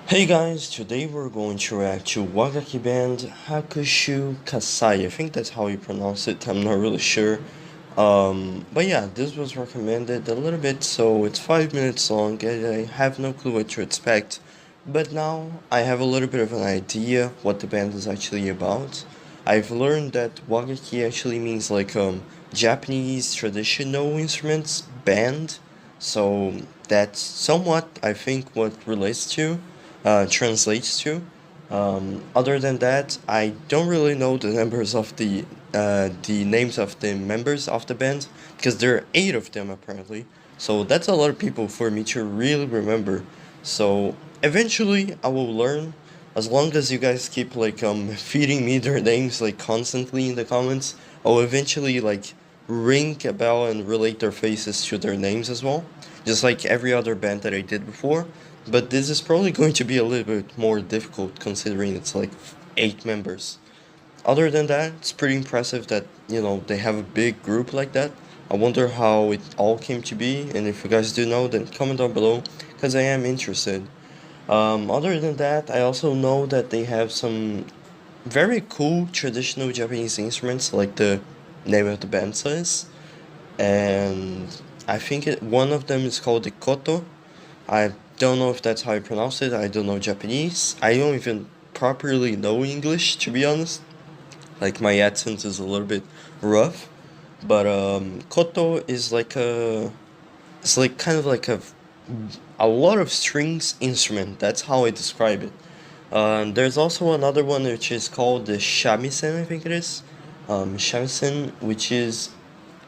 Hey guys, today we're going to react to Wagakki band Hakushu Kassai. I think that's how you pronounce it, I'm not really sure. But yeah, this was recommended a little bit, so it's 5 minutes long and I have no clue what to expect. But now I have a little bit of an idea what the band is actually about. I've learned that Wagakki actually means like Japanese traditional instruments band, so that's somewhat I think what relates to translates to. Other than that, I don't really know the numbers of the names of the members of the band because there are 8 of them apparently. So that's a lot of people for me to really remember. So eventually I will learn as long as you guys keep like feeding me their names like constantly in the comments. I'll eventually like ring a bell and relate their faces to their names as well, just like every other band that I did before. But this is probably going to be a little bit more difficult considering it's like 8 members. Other than that, it's pretty impressive that, they have a big group like that. I wonder how it all came to be, and if you guys do know, then comment down below, because I am interested. Other than that, I also know that they have some very cool traditional Japanese instruments, like the name of the band says. And I think one of them is called the koto. I don't know if that's how you pronounce it. I don't know Japanese. I don't even properly know English, to be honest. Like, my accent is a little bit rough. But koto is like it's like kind of like a lot of strings instrument. That's how I describe it. There's also another one which is called the shamisen, I think it is. Shamisen, which is,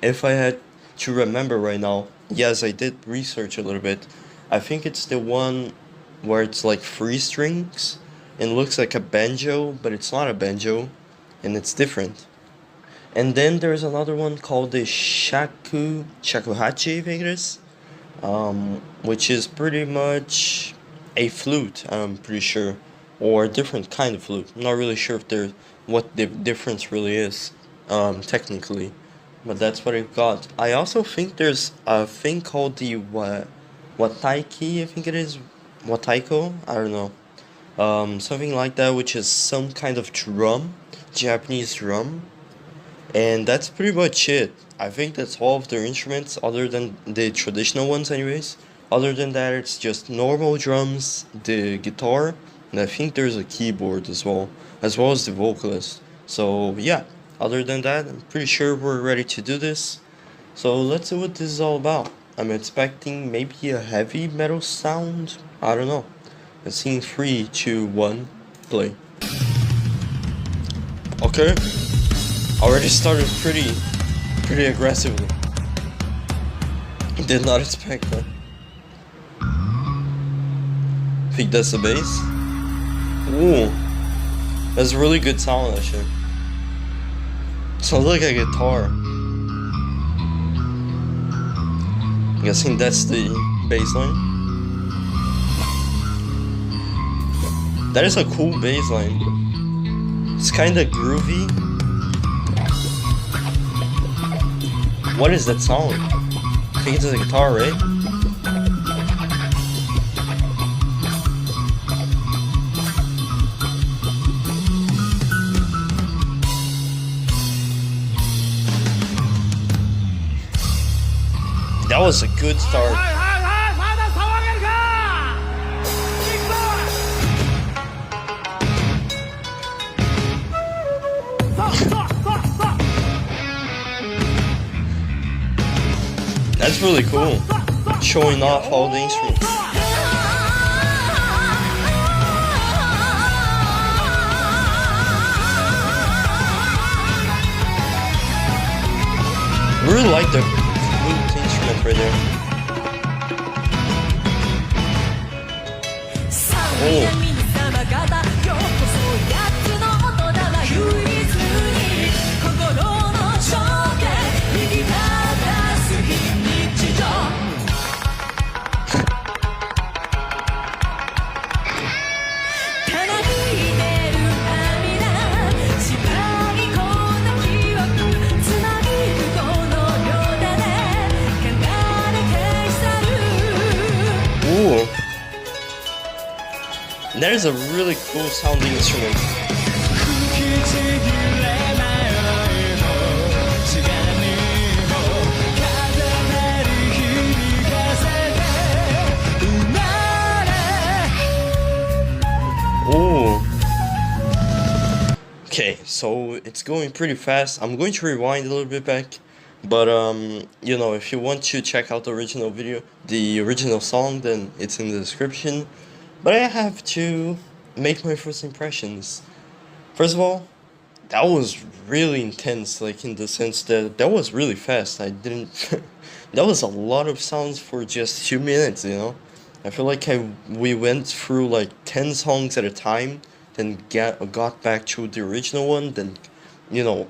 if I had to remember right now, yes, I did research a little bit. I think it's the one where it's like 3 strings and looks like a banjo, but it's not a banjo, and it's different. And then there's another one called the shakuhachi, I think it is, which is pretty much a flute, I'm pretty sure, or a different kind of flute. I'm not really sure if there's what the difference really is, technically, but that's what I've got. I also think there's a thing called the Wataiki, I think it is. Wataiko? I don't know. Something like that, which is some kind of drum, Japanese drum. And that's pretty much it. I think that's all of their instruments, other than the traditional ones, anyways. Other than that, it's just normal drums, the guitar, and I think there's a keyboard as well as the vocalist. So, yeah, other than that, I'm pretty sure we're ready to do this. So, let's see what this is all about. I'm expecting maybe a heavy metal sound. I don't know. Let's see in 3, 2, 1, play. Okay. Already started pretty aggressively. Did not expect that. Think that's the bass? Ooh. That's a really good sound actually. Sounds like a guitar. I'm guessing that's the bass line. That is a cool bass line. It's kinda groovy. What is that sound? I think it's a guitar, right? That was a good start. That's really cool. Showing off all the instruments. I really like the flute instrument right there. Oh. That is a really cool sounding instrument. Oh. Okay, so it's going pretty fast. I'm going to rewind a little bit back, but you know, if you want to check out the original video, the original song, then it's in the description. But I have to make my first impressions. First of all, that was really intense, like in the sense that that was really fast. I didn't that was a lot of sounds for just 2 minutes, you know. I feel like we went through like 10 songs at a time, then got back to the original one, then, you know,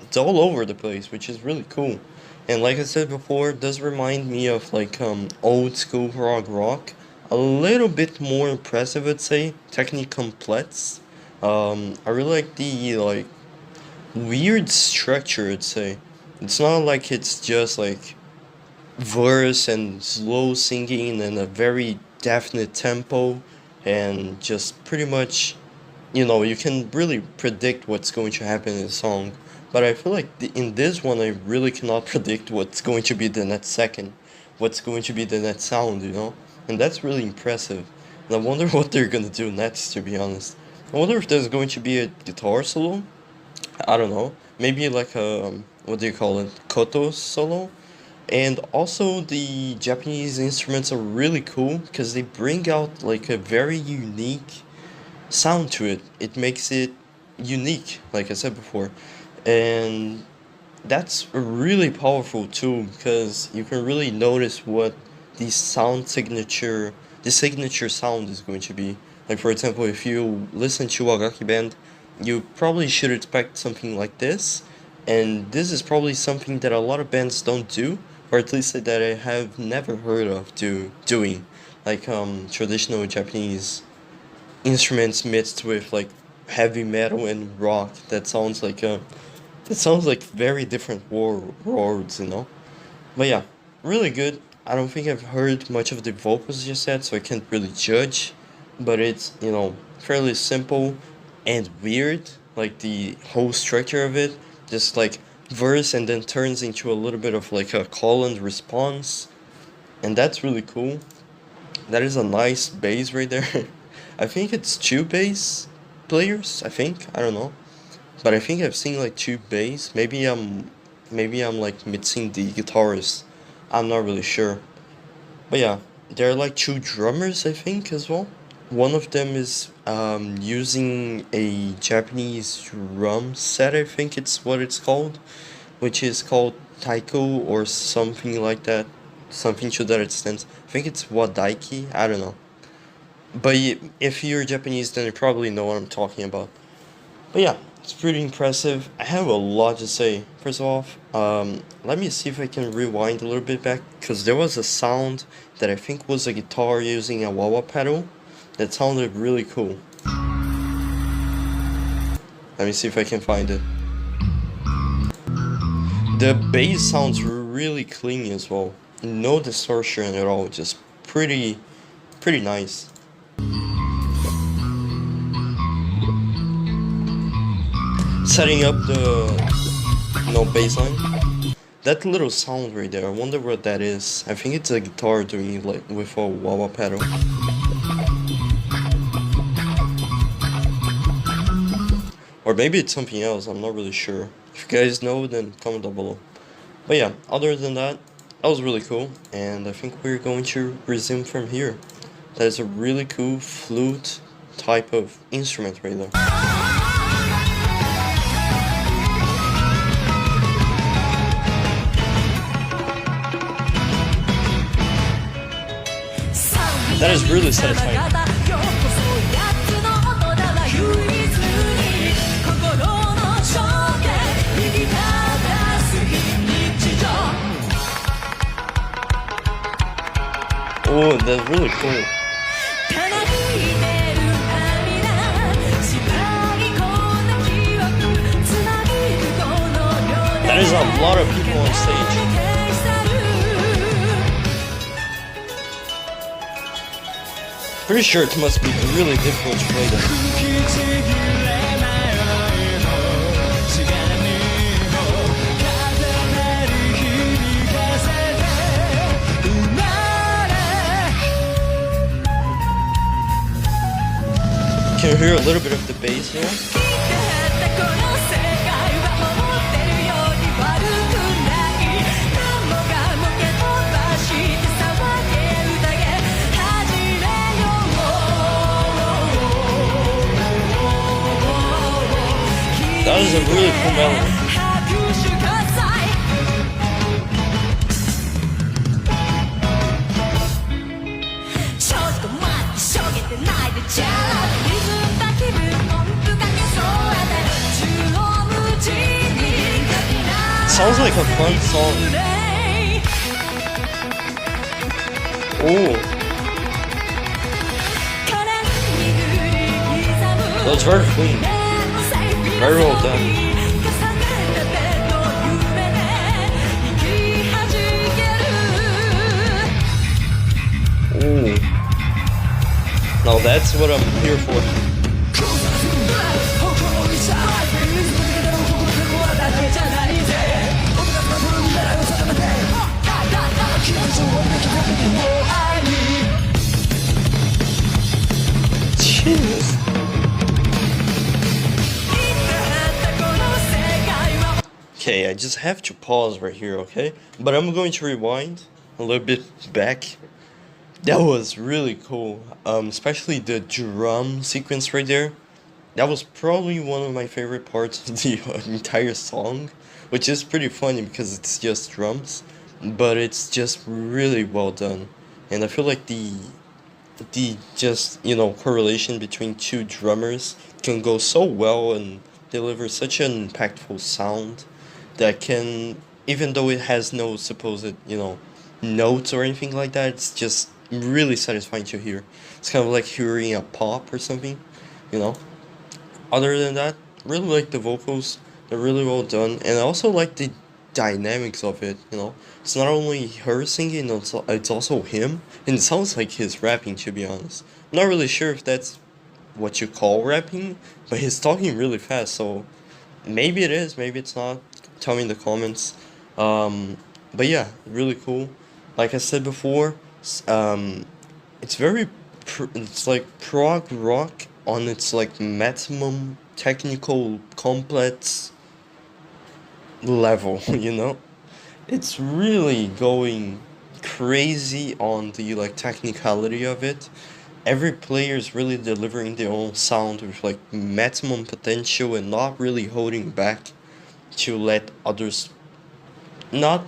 it's all over the place, which is really cool. And like I said before, it does remind me of like old school prog rock. A little bit more impressive, I'd say, technically complex. I really like the like weird structure, I'd say. It's not like it's just like verse and slow singing and a very definite tempo, and just pretty much, you know, you can really predict what's going to happen in the song. But I feel like in this one, I really cannot predict what's going to be the next second, what's going to be the next sound, you know? And that's really impressive. And I wonder what they're gonna do next, to be honest. I wonder if there's going to be a guitar solo. I don't know. Maybe like a, what do you call it? Koto solo? And also the Japanese instruments are really cool because they bring out like a very unique sound to it. It makes it unique, like I said before. And that's really powerful too, because you can really notice what the signature sound is going to be. Like for example, if you listen to Wagakki band, you probably should expect something like this. And this is probably something that a lot of bands don't do, or at least that I have never heard of doing, like traditional Japanese instruments mixed with like heavy metal and rock. That sounds like very different worlds, you know. But yeah, really good. I don't think I've heard much of the vocals just yet, so I can't really judge. But it's, you know, fairly simple and weird, like the whole structure of it, just like verse and then turns into a little bit of like a call and response, and that's really cool. That is a nice bass right there. I think it's two bass players, I don't know, but I think I've seen like two bass. Maybe I'm like mixing the guitarist, I'm not really sure. But yeah, there are like two drummers, I think, as well. One of them is using a Japanese drum set, I think it's what it's called, which is called taiko or something like that, something to that extent. I think it's wadaiki, I don't know. But if you're Japanese, then you probably know what I'm talking about. But yeah, it's pretty impressive. I have a lot to say. First off, let me see if I can rewind a little bit back, because there was a sound that I think was a guitar using a wah-wah pedal that sounded really cool. Let me see if I can find it. The bass sounds really clean as well. No distortion at all, just pretty nice. Setting up the bass line. That little sound right there, I wonder what that is. I think it's a guitar doing it like with a wah-wah pedal. Or maybe it's something else, I'm not really sure. If you guys know, then comment down below. But yeah, other than that, that was really cool, and I think we're going to resume from here. That is a really cool flute type of instrument right there. That is really satisfying. Oh, that's really cool. That is a lot of people on stage. Pretty sure it must be really difficult to play that. Can you hear a little bit of the bass here? That is a really cool melody. Sounds like a fun song. Oh. That's very clean. Very well done. Ooh. Now that's what I'm here for. Jesus. Okay, I just have to pause right here, okay? But I'm going to rewind a little bit back. That was really cool, especially the drum sequence right there. That was probably one of my favorite parts of the entire song, which is pretty funny because it's just drums, but it's just really well done. And I feel like the just, you know, correlation between two drummers can go so well and deliver such an impactful sound that can, even though it has no supposed, you know, notes or anything like that, it's just really satisfying to hear. It's kind of like hearing a pop or something, you know. Other than that, really like the vocals. They're really well done, and I also like the dynamics of it, you know. It's not only her singing, it's also him, and it sounds like he's rapping, to be honest. I'm not really sure if that's what you call rapping, but he's talking really fast, so maybe it is, maybe it's not. Tell me in the comments. But yeah, really cool. Like I said before, it's very it's like prog rock on its like maximum technical complex level, you know. It's really going crazy on the like technicality of it. Every player is really delivering their own sound with like maximum potential and not really holding back to let others not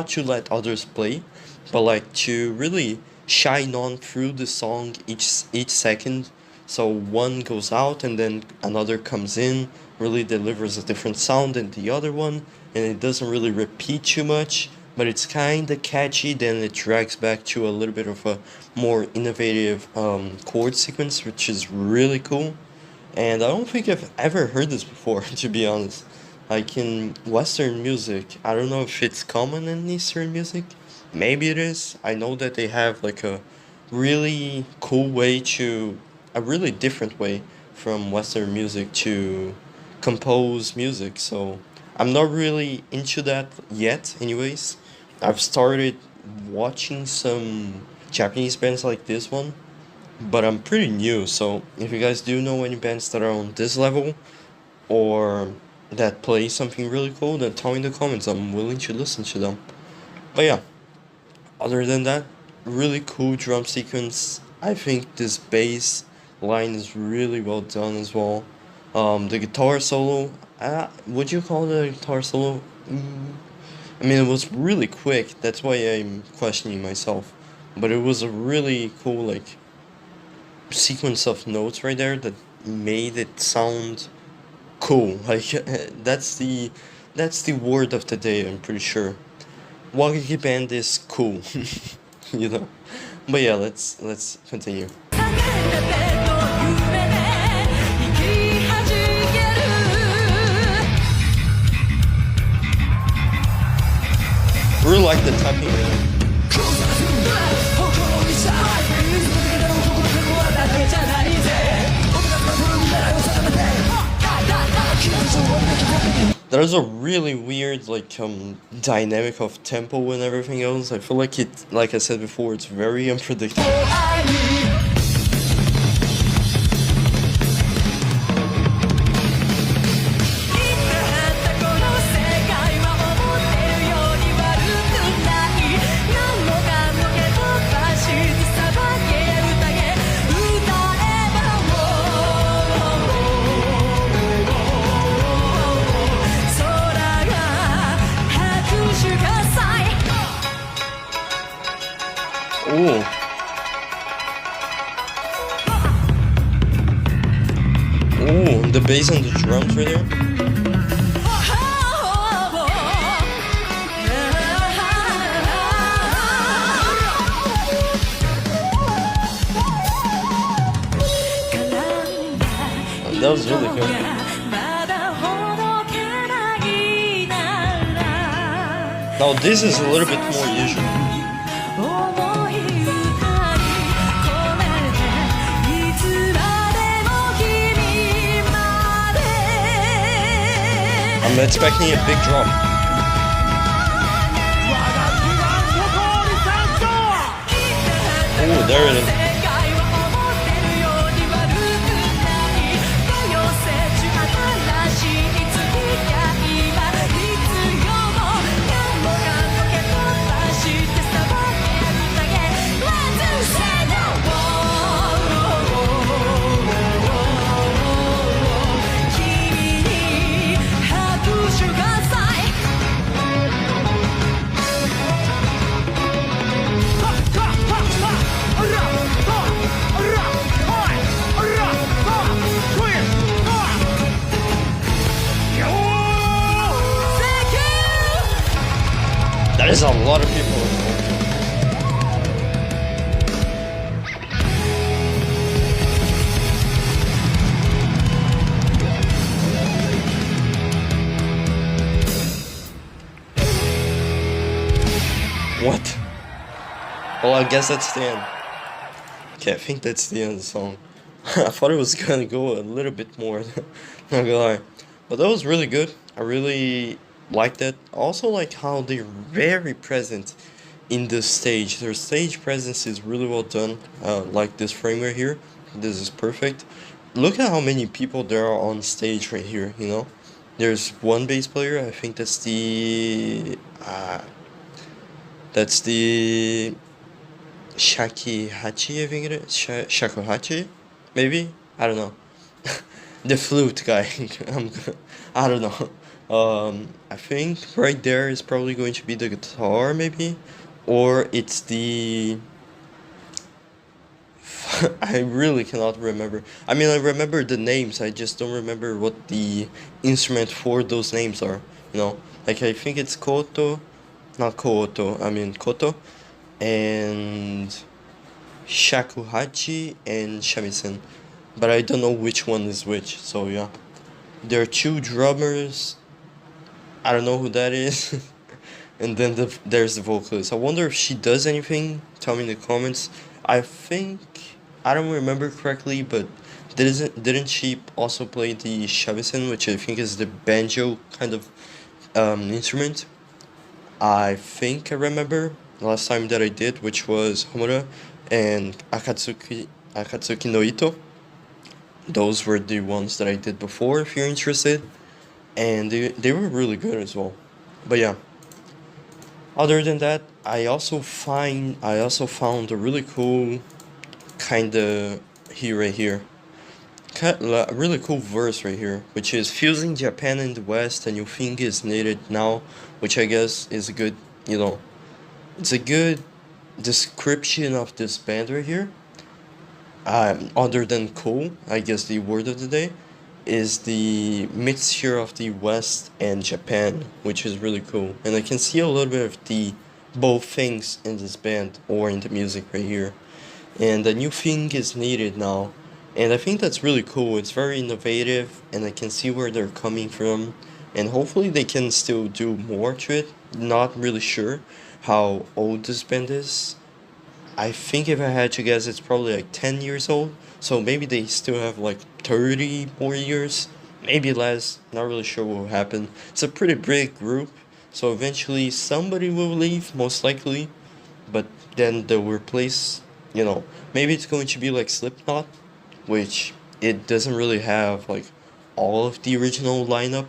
to let others play, but like to really shine on through the song each second. So one goes out and then another comes in, really delivers a different sound than the other one, and it doesn't really repeat too much, but it's kind of catchy. Then it drags back to a little bit of a more innovative chord sequence, which is really cool. And I don't think I've ever heard this before, to be honest. Like in Western music, I don't know if it's common in Eastern music. Maybe it is. I know that they have like a really cool way to, a really different way from Western music to compose music. So I'm not really into that yet anyways. I've started watching some Japanese bands like this one, but I'm pretty new. So if you guys do know any bands that are on this level or that play something really cool, then tell me in the comments. I'm willing to listen to them. But yeah, other than that, really cool drum sequence. I think this bass line is really well done as well. The guitar solo, would you call it a guitar solo? I mean, it was really quick, that's why I'm questioning myself. But it was a really cool like sequence of notes right there that made it sound cool. Like that's the word of the day, I'm pretty sure. Wagakki band is cool. You know. But yeah, let's continue. Really like the tapping rhythm. There's a really weird like dynamic of tempo and everything else. I feel like it, like I said before, it's very unpredictable. Ooh. Ooh, the bass and the drums right there. That was really good. Now this is a little bit more usual. I'm expecting a big drop. Oh, there it is. There's a lot of people involved. What? Well, I guess that's the end. Okay, I think that's the end of the song. I thought it was gonna go a little bit more, not gonna lie. But that was really good. I really like that. Also like how they're very present in the stage. Their stage presence is really well done. Like this frame right here. This is perfect. Look at how many people there are on stage right here, you know? There's one bass player, I think that's the Shakihachi, I think it is. Shakuhachi? Maybe? I don't know. The flute guy. I don't know. I think right there is probably going to be the guitar, maybe, or it's the. I really cannot remember. I mean, I remember the names. I just don't remember what the instrument for those names are. You know, like I think it's koto, not koto. I mean koto, and shakuhachi and shamisen, but I don't know which one is which. So yeah, there are two drummers. I don't know who that is. And then there's the vocalist. I wonder if she does anything. Tell me in the comments. I think, I don't remember correctly, but didn't she also play the shamisen, which I think is the banjo kind of instrument? I think I remember last time that I did, which was Homura and Akatsuki no Ito. Those were the ones that I did before, if you're interested. And they were really good as well. But yeah, other than that, I also found a really cool kinda here right here, a really cool verse right here, which is fusing Japan and the West, a new thing is needed now, which I guess is a good, you know, it's a good description of this band right here. Other than cool, I guess the word of the day is the mixture of the West and Japan, which is really cool. And I can see a little bit of the both things in this band or in the music right here. And a new thing is needed now. And I think that's really cool. It's very innovative and I can see where they're coming from. And hopefully they can still do more to it. Not really sure how old this band is. I think if I had to guess, it's probably like 10 years old. So maybe they still have like 30 more years maybe less, not really sure what will happen. It's a pretty big group, so eventually somebody will leave, most likely, but then they'll replace, you know, maybe it's going to be like Slipknot, which it doesn't really have like all of the original lineup,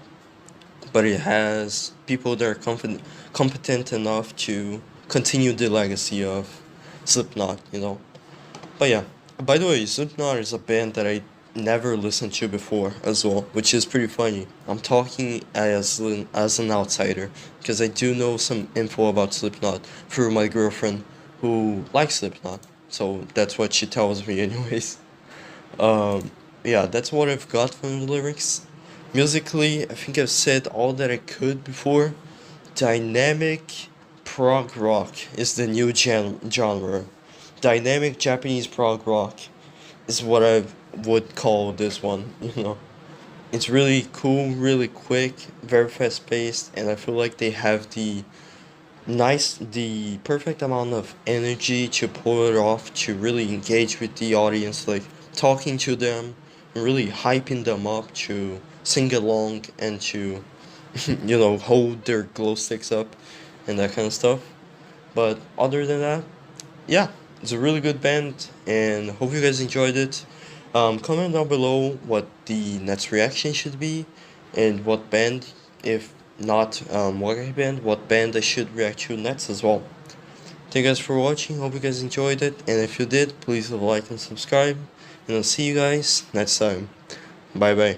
but it has people that are competent enough to continue the legacy of Slipknot, you know. But yeah, by the way, Slipknot is a band that I never listened to before as well, which is pretty funny. I'm talking as an outsider because I do know some info about Slipknot through my girlfriend who likes Slipknot. So that's what she tells me anyways. Yeah, that's what I've got from the lyrics. Musically, I think I've said all that I could before. Dynamic prog rock is the new genre. Dynamic Japanese prog rock is what I would call this one, you know. It's really cool, really quick, very fast paced, and I feel like they have the perfect amount of energy to pull it off, to really engage with the audience, like talking to them and really hyping them up to sing along and to you know, hold their glow sticks up and that kind of stuff. But other than that, yeah, it's a really good band, and hope you guys enjoyed it. Comment down below what the next reaction should be, and what band, if not Wagakki band, what band I should react to next as well. Thank you guys for watching, hope you guys enjoyed it, and if you did, please leave a like and subscribe, and I'll see you guys next time. Bye bye.